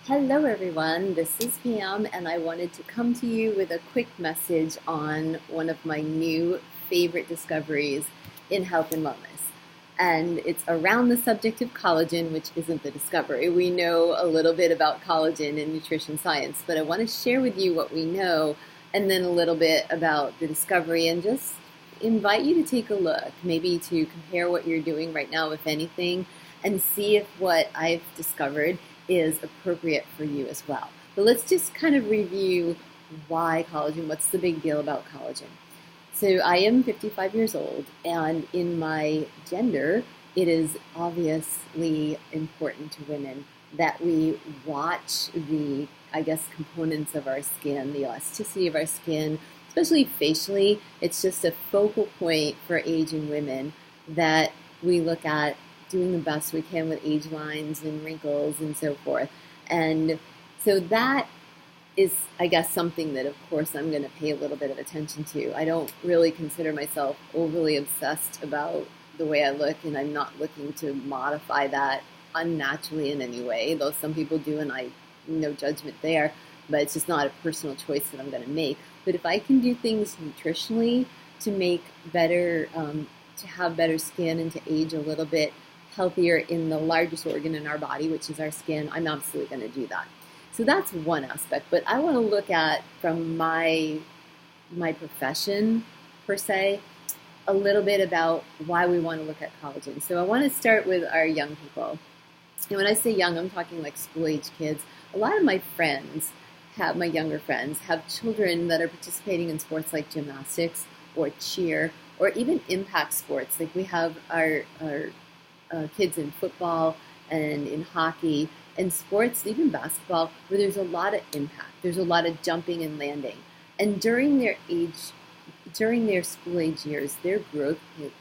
Hello, everyone. This is Pam, and I wanted to come to you with a quick message on one of my new favorite discoveries in health and wellness. And it's around the subject of collagen, which isn't the discovery. We know a little bit about collagen in nutrition science, but I want to share with you what we know and then a little bit about the discovery and just invite you to take a look, maybe to compare what you're doing right now, if anything, and see if what I've discovered is appropriate for you as well. But let's just kind of review why collagen, what's the big deal about collagen. So I am 55 years old, and in my gender, it is obviously important to women that we watch the, components of our skin, the elasticity of our skin, especially facially. It's just a focal point for aging women that we look at doing the best we can with age lines and wrinkles and so forth. And so that is, something that, of course, I'm going to pay a little bit of attention to. I don't really consider myself overly obsessed about the way I look, and I'm not looking to modify that unnaturally in any way, though some people do, and no judgment there, but it's just not a personal choice that I'm going to make. But if I can do things nutritionally to make better, to have better skin and to age a little bit healthier in the largest organ in our body, which is our skin, I'm absolutely going to do that. So that's one aspect, but I want to look at from my profession per se a little bit about why we want to look at collagen. So I want to start with our young people. And when I say young, I'm talking like school-age kids. A lot of my friends my younger friends have children that are participating in sports like gymnastics or cheer or even impact sports. Like we have our kids in football and in hockey and sports, even basketball, where there's a lot of impact. There's a lot of jumping and landing. And during their school age years, their growth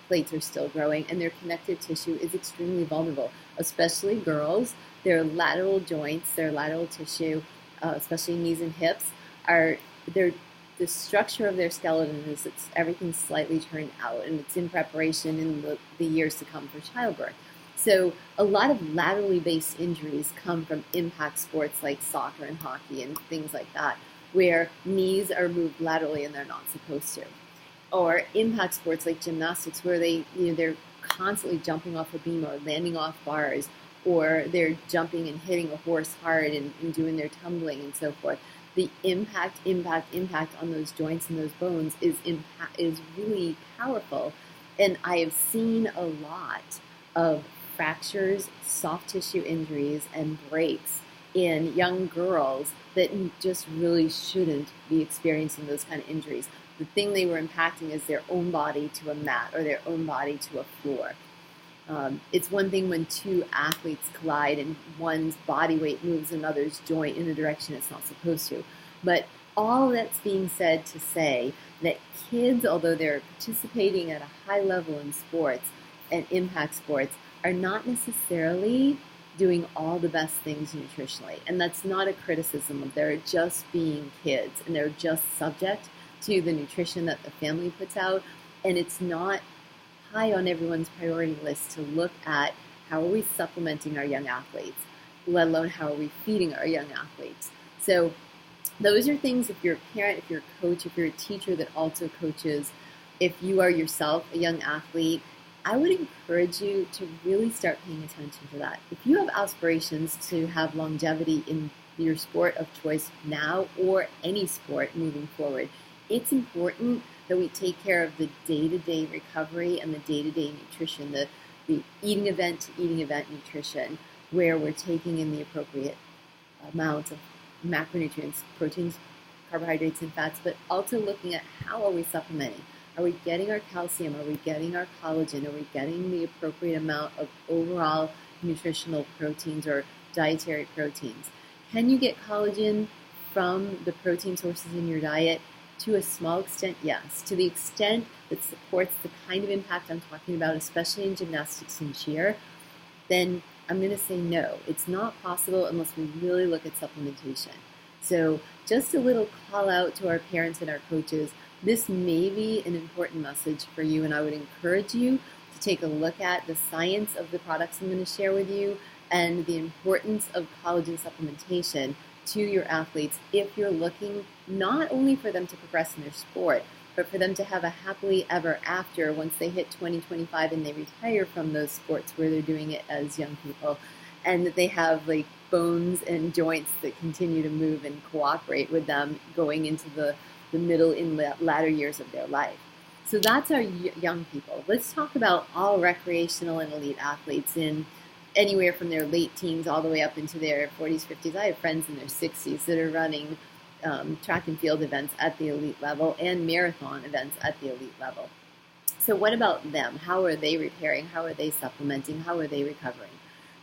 plates are still growing and their connective tissue is extremely vulnerable, especially girls. Their lateral joints, their lateral tissue, especially knees and hips, the structure of their skeleton is everything's slightly turned out, and it's in preparation in the years to come for childbirth. So a lot of laterally based injuries come from impact sports like soccer and hockey and things like that, where knees are moved laterally and they're not supposed to. Or impact sports like gymnastics, where they're constantly jumping off a beam or landing off bars, or they're jumping and hitting a horse hard and doing their tumbling and so forth. The impact on those joints and those bones is really powerful. And I have seen a lot of fractures, soft tissue injuries, and breaks in young girls that just really shouldn't be experiencing those kind of injuries. The thing they were impacting is their own body to a mat or their own body to a floor. It's one thing when two athletes collide and one's body weight moves another's joint in a direction it's not supposed to. But all that's being said to say that kids, although they're participating at a high level in sports and impact sports, are not necessarily doing all the best things nutritionally. And that's not a criticism. They're just being kids and they're just subject to the nutrition that the family puts out. And it's not high on everyone's priority list to look at how are we supplementing our young athletes, let alone how are we feeding our young athletes. So those are things, if you're a parent, if you're a coach, if you're a teacher that also coaches, if you are yourself a young athlete, I would encourage you to really start paying attention to that. If you have aspirations to have longevity in your sport of choice now or any sport moving forward, it's important that we take care of the day-to-day recovery and the day-to-day nutrition, the eating event to eating event nutrition, where we're taking in the appropriate amounts of macronutrients, proteins, carbohydrates, and fats, but also looking at how are we supplementing. Are we getting our calcium? Are we getting our collagen? Are we getting the appropriate amount of overall nutritional proteins or dietary proteins? Can you get collagen from the protein sources in your diet? To a small extent, yes. To the extent that supports the kind of impact I'm talking about, especially in gymnastics and cheer, then I'm going to say no. It's not possible unless we really look at supplementation. So just a little call out to our parents and our coaches. This may be an important message for you, and I would encourage you to take a look at the science of the products I'm going to share with you and the importance of collagen supplementation to your athletes if you're looking not only for them to progress in their sport, but for them to have a happily ever after once they hit 20, 25 and they retire from those sports where they're doing it as young people, and that they have like bones and joints that continue to move and cooperate with them going into the middle and latter years of their life. So that's our young people. Let's talk about all recreational and elite athletes in anywhere from their late teens all the way up into their 40s, 50s. I have friends in their 60s that are running track and field events at the elite level and marathon events at the elite level. So what about them? How are they repairing? How are they supplementing? How are they recovering?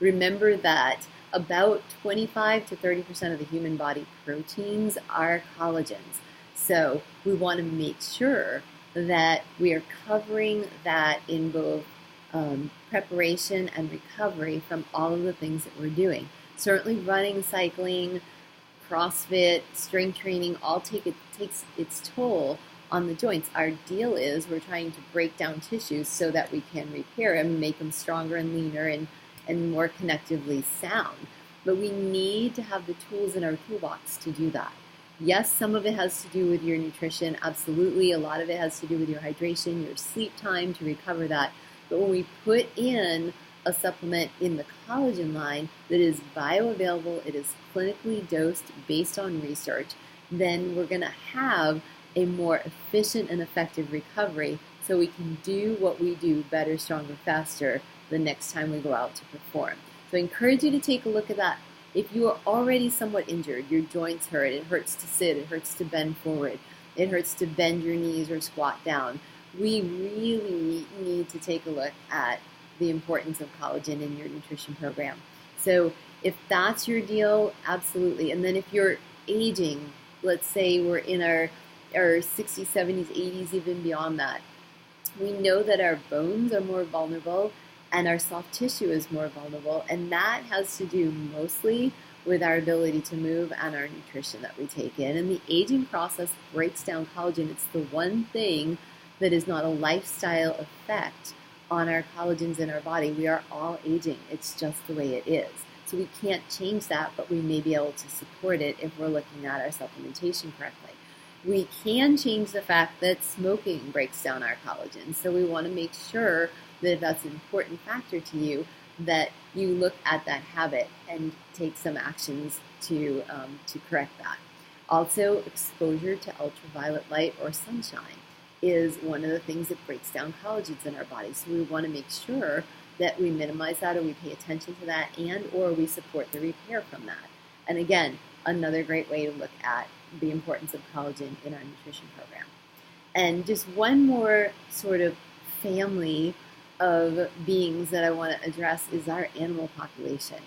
Remember that about 25 to 30% of the human body proteins are collagens. So we want to make sure that we are covering that in both preparation and recovery from all of the things that we're doing. Certainly running, cycling, CrossFit, strength training, all takes its toll on the joints. Our deal is we're trying to break down tissues so that we can repair them, make them stronger and leaner and more connectively sound. But we need to have the tools in our toolbox to do that. Yes, some of it has to do with your nutrition, absolutely. A lot of it has to do with your hydration, your sleep time to recover that. But when we put in a supplement in the collagen line that is bioavailable, it is clinically dosed based on research, then we're going to have a more efficient and effective recovery so we can do what we do better, stronger, faster the next time we go out to perform. So I encourage you to take a look at that. If you are already somewhat injured, your joints hurt, it hurts to sit, it hurts to bend forward, it hurts to bend your knees or squat down, we really need to take a look at the importance of collagen in your nutrition program. So if that's your deal, absolutely. And then if you're aging, let's say we're in our 60s, 70s, 80s, even beyond that, we know that our bones are more vulnerable and our soft tissue is more vulnerable, and that has to do mostly with our ability to move and our nutrition that we take in. And the aging process breaks down collagen. It's the one thing that is not a lifestyle effect on our collagens in our body. We are all aging. It's just the way it is. So we can't change that, but we may be able to support it if we're looking at our supplementation correctly. We can change the fact that smoking breaks down our collagen. So we want to make sure that if that's an important factor to you, that you look at that habit and take some actions to correct that. Also, exposure to ultraviolet light or sunshine is one of the things that breaks down collagens in our body. So we want to make sure that we minimize that, or we pay attention to that, and or we support the repair from that. And again, another great way to look at the importance of collagen in our nutrition program. And just one more sort of family of beings that I want to address is our animal population.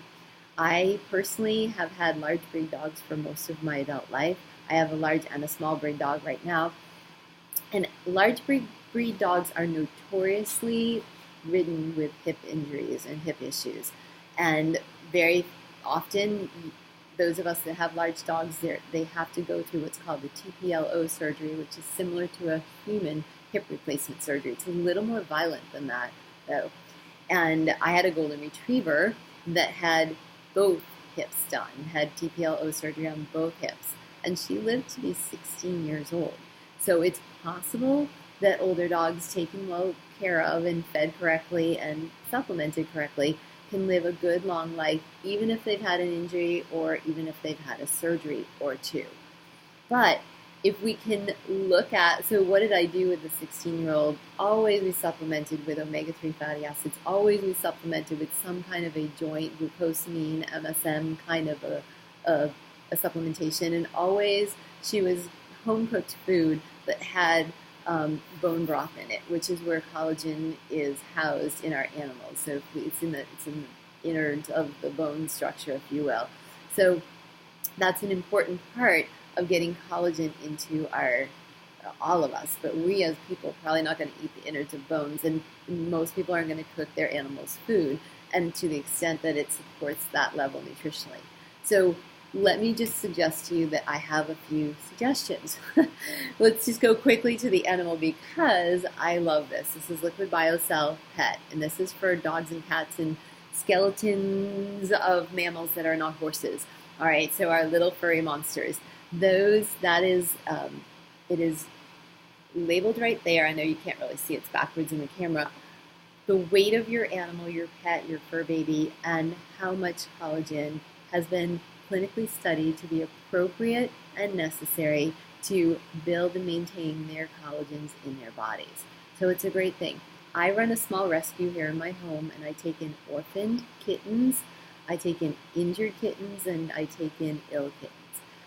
I personally have had large breed dogs for most of my adult life. I have a large and a small breed dog right now. And large breed dogs are notoriously ridden with hip injuries and hip issues. And very often, those of us that have large dogs, they have to go through what's called the TPLO surgery, which is similar to a human hip replacement surgery. It's a little more violent than that, though. And I had a golden retriever that had both hips done, had TPLO surgery on both hips. And she lived to be 16 years old. So it's possible that older dogs taken well care of and fed correctly and supplemented correctly can live a good long life, even if they've had an injury or even if they've had a surgery or two. But if we can look at, so what did I do with the 16-year-old? Always we supplemented with omega-3 fatty acids. Always we supplemented with some kind of a joint, glucosamine, MSM kind of a supplementation. And always she was home-cooked food that had bone broth in it, which is where collagen is housed in our animals. So it's in the innards of the bone structure, if you will. So that's an important part of getting collagen into all of us. But we as people are probably not going to eat the innards of bones, and most people aren't going to cook their animals' food, and to the extent that it supports that level nutritionally. So let me just suggest to you that I have a few suggestions. Let's just go quickly to the animal because I love this. This is Liquid BioCell Pet, and this is for dogs and cats and skeletons of mammals that are not horses. All right, so our little furry monsters. It is labeled right there. I know you can't really see it's backwards in the camera. The weight of your animal, your pet, your fur baby, and how much collagen has been clinically studied to be appropriate and necessary to build and maintain their collagens in their bodies. So it's a great thing. I run a small rescue here in my home, and I take in orphaned kittens, I take in injured kittens, and I take in ill kittens.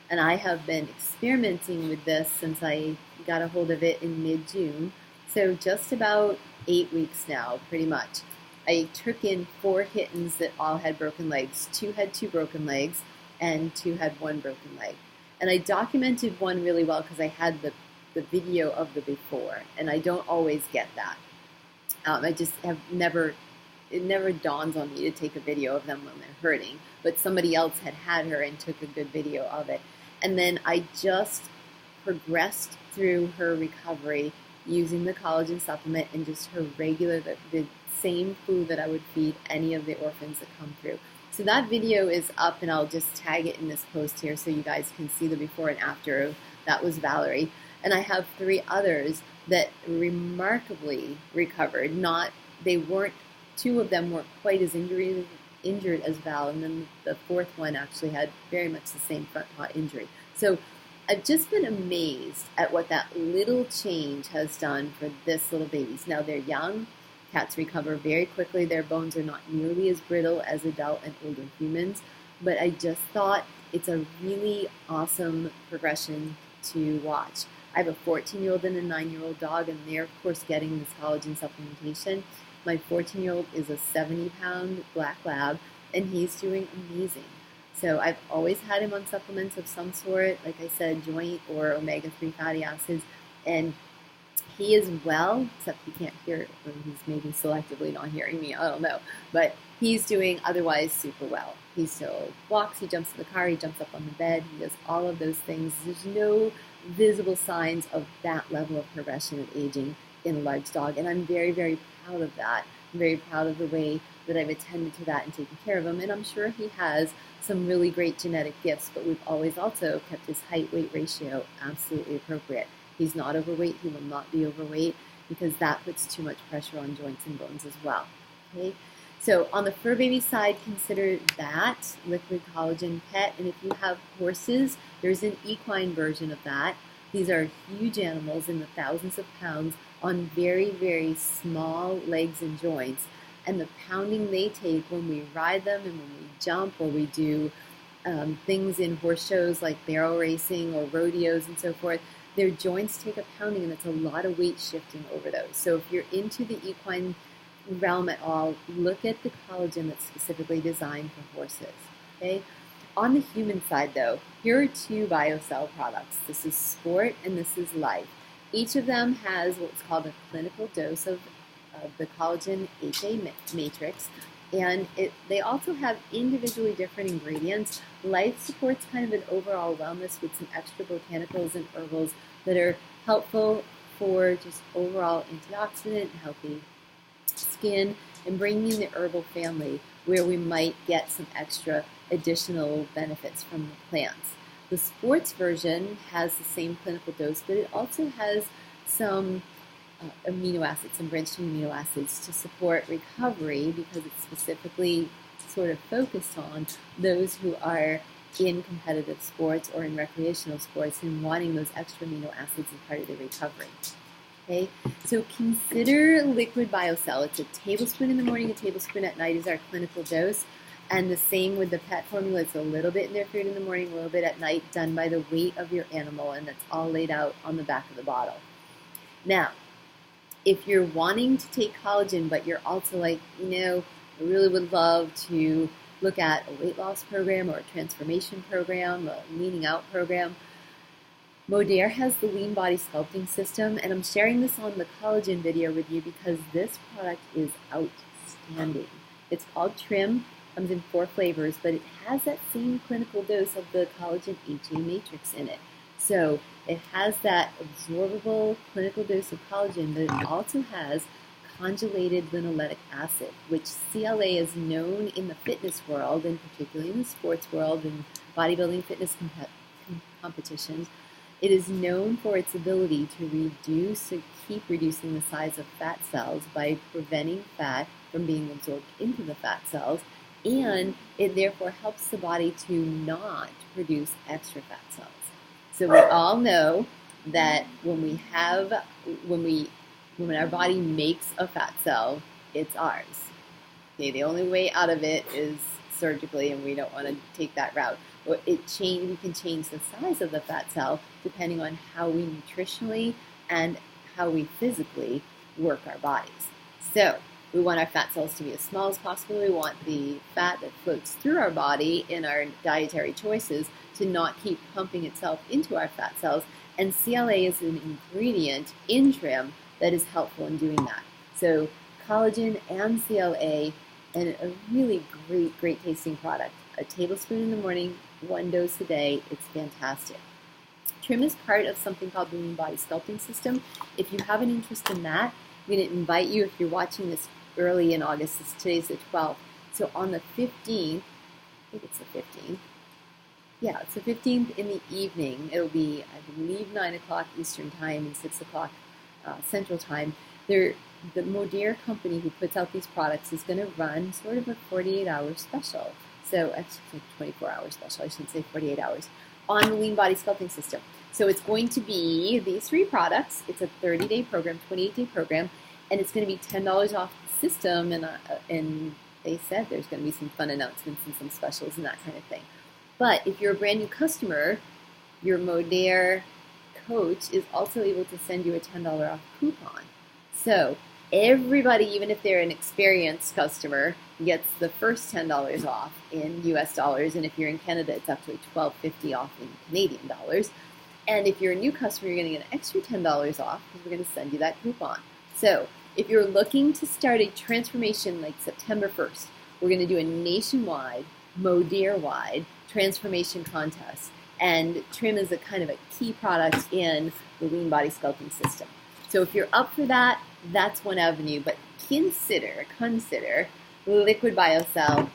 And I have been experimenting with this since I got a hold of it in mid-June. So just about 8 weeks now, pretty much. I took in 4 kittens that all had broken legs. 2 had 2 broken legs, and 2 had 1 broken leg. And I documented one really well because I had the video of the before, and I don't always get that. I just have never, it never dawns on me to take a video of them when they're hurting, but somebody else had her and took a good video of it. And then I just progressed through her recovery using the collagen supplement and just her regular, the same food that I would feed any of the orphans that come through. So that video is up, and I'll just tag it in this post here so you guys can see the before and after. That was Valerie. And I have 3 others that remarkably recovered. 2 of them weren't quite as injured as Val, and then the 4th one actually had very much the same front paw injury. So I've just been amazed at what that little change has done for this little babies. Now they're young. Cats recover very quickly. Their bones are not nearly as brittle as adult and older humans, but I just thought it's a really awesome progression to watch. I have a 14-year-old and a 9-year-old dog, and they're, of course, getting this collagen supplementation. My 14-year-old is a 70-pound black lab, and he's doing amazing. So I've always had him on supplements of some sort, like I said, joint or omega-3 fatty acids, and he is well, except he can't hear it, or he's maybe selectively not hearing me, I don't know. But he's doing otherwise super well. He still walks, he jumps in the car, he jumps up on the bed, he does all of those things. There's no visible signs of that level of progression of aging in a large dog, and I'm very, very proud of that. I'm very proud of the way that I've attended to that and taken care of him, and I'm sure he has some really great genetic gifts, but we've always also kept his height-weight ratio absolutely appropriate. He's not overweight, he will not be overweight, because that puts too much pressure on joints and bones as well. Okay? So on the fur baby side, consider that liquid collagen pet, and if you have horses, there's an equine version of that. These are huge animals in the thousands of pounds on very, very small legs and joints, and the pounding they take when we ride them and when we jump or we do things in horse shows like barrel racing or rodeos and so forth, their joints take a pounding, and it's a lot of weight shifting over those. So if you're into the equine realm at all, look at the collagen that's specifically designed for horses. Okay. On the human side, though, here are 2 BioCell products. This is Sport and this is Life. Each of them has what's called a clinical dose of the collagen HA matrix, and they also have individually different ingredients. Life supports kind of an overall wellness with some extra botanicals and herbals that are helpful for just overall antioxidant, healthy skin, and bringing in the herbal family where we might get some extra additional benefits from the plants. The sports version has the same clinical dose, but it also has some amino acids, some branched amino acids to support recovery, because it's specifically sort of focused on those who are in competitive sports or in recreational sports and wanting those extra amino acids as part of their recovery. Okay, so consider liquid BioCell. It's a tablespoon in the morning, a tablespoon at night is our clinical dose. And the same with the pet formula. It's a little bit in their food in the morning, a little bit at night, done by the weight of your animal, and that's all laid out on the back of the bottle. Now, if you're wanting to take collagen, but you're also like, I really would love to look at a weight loss program or a transformation program, a leaning out program, Modere has the Lean Body Sculpting System, and I'm sharing this on the collagen video with you because this product is outstanding. It's called Trim, comes in 4 flavors, but it has that same clinical dose of the collagen HA matrix in it. So it has that absorbable clinical dose of collagen, but it also has conjugated linoleic acid, which CLA is known in the fitness world, and particularly in the sports world and bodybuilding fitness competitions. It is known for its ability to reduce or keep reducing the size of fat cells by preventing fat from being absorbed into the fat cells, and it therefore helps the body to not produce extra fat cells. So we all know that when our body makes a fat cell, it's ours. Okay, the only way out of it is surgically, and we don't want to take that route. But we can change the size of the fat cell depending on how we nutritionally and how we physically work our bodies. So we want our fat cells to be as small as possible. We want the fat that floats through our body in our dietary choices to not keep pumping itself into our fat cells. And CLA is an ingredient in trim that is helpful in doing that. So collagen and CLA, and a really great tasting product. A tablespoon in the morning, 1 dose a day. It's fantastic. Trim is part of something called the Lean Body Sculpting System. If you have an interest in that, I'm going to invite you, if you're watching this early in August, today's the 12th, so on the 15th, I think it's the 15th, yeah, it's the 15th in the evening. It'll be, I believe, 9 o'clock Eastern Time and 6 o'clock Central Time. The Modere company who puts out these products is going to run sort of a 48-hour special. So, actually, 24-hour special, I shouldn't say 48 hours, on the Lean Body Sculpting System. So it's going to be these 3 products. It's a 30-day program, 28-day program, and it's going to be $10 off the system, and they said there's going to be some fun announcements and some specials and that kind of thing. But if you're a brand new customer, your Modere coach is also able to send you a $10 off coupon. So everybody, even if they're an experienced customer, gets the first $10 off in US dollars, and if you're in Canada, it's actually $12.50 off in Canadian dollars. And if you're a new customer, you're going to get an extra $10 off because we're going to send you that coupon. So if you're looking to start a transformation like September 1st, we're going to do a nationwide, Modere-wide transformation contest. And trim is a kind of a key product in the Lean Body Sculpting System. So if you're up for that, that's one avenue. But consider Liquid BioCell.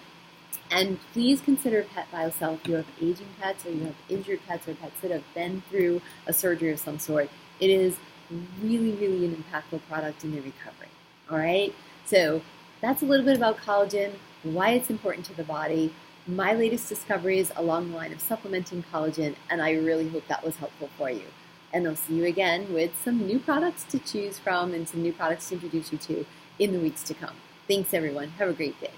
And please consider Pet BioCell if you have aging pets or you have injured pets or pets that have been through a surgery of some sort. It is really an impactful product in their recovery. All right? So that's a little bit about collagen, why it's important to the body, my latest discoveries along the line of supplementing collagen, and I really hope that was helpful for you. And I'll see you again with some new products to choose from and some new products to introduce you to in the weeks to come. Thanks, everyone. Have a great day.